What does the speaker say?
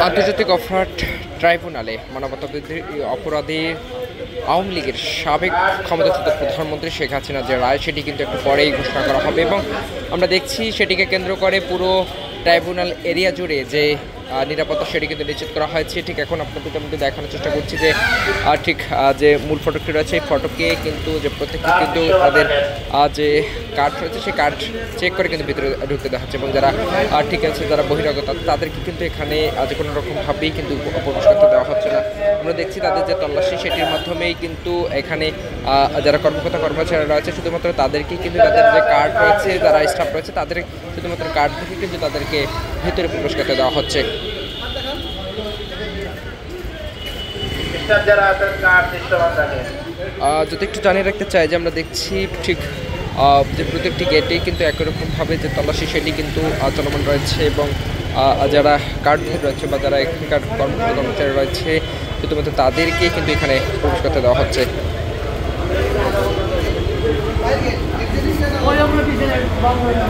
আন্তর্জাতিক অপরাধ ট্রাইব্যুনালে মানবতাবিরোধী অপরাধের আওয়ামী লীগের সাবেক ক্ষমতাচ্যুত প্রধানমন্ত্রী শেখ হাসিনার যে রায় সেটি কিন্তু একটু পরেই ঘোষণা করা হবে এবং আমরা দেখছি সেটিকে কেন্দ্র করে পুরো ট্রাইব্যুনাল এরিয়া জুড়ে যে নিরাপত্তা সেটি কিন্তু নিশ্চিত করা হয়েছে। ঠিক এখন আপনাদের মধ্যে দেখানোর চেষ্টা করছি যে ঠিক যে মূল ফটকটি রয়েছে এই ফটকে কিন্তু যে প্রত্যেকটি কিন্তু তাদের যে কার্ড রয়েছে সেই কার্ড চেক করে কিন্তু ভিতরে ঢুকতে দেওয়া হচ্ছে এবং যারা ঠিক আছে যারা বহিরাগত তাদেরকে কিন্তু এখানে যে কোনো রকমভাবেই কিন্তু প্রবেশ করতে দেওয়া হচ্ছে না। আমরা দেখছি তাদের যে তল্লাশি সেটির মাধ্যমেই কিন্তু এখানে যারা কর্মকর্তা কর্মচারীরা রয়েছে শুধুমাত্র তাদেরকেই কিন্তু তাদের যে কার্ড রয়েছে যারা স্টাফ রয়েছে তাদের শুধুমাত্র কার্ড থেকে কিন্তু তাদেরকে ভিতরে প্রবেশ করতে দেওয়া হচ্ছে। যদি একটু জানিয়ে রাখতে চাই যে আমরা দেখছি ঠিক যে প্রত্যেকটি গেটেই কিন্তু একই রকমভাবে যে তল্লাশি সেটি কিন্তু চলমান রয়েছে এবং যারা কার্ডধারী রয়েছে বা যারা এখানকার কর্মকর্তা কর্মচারী রয়েছে শুধুমাত্র তাদেরকেই কিন্তু এখানে প্রবেশ করতে দেওয়া হচ্ছে।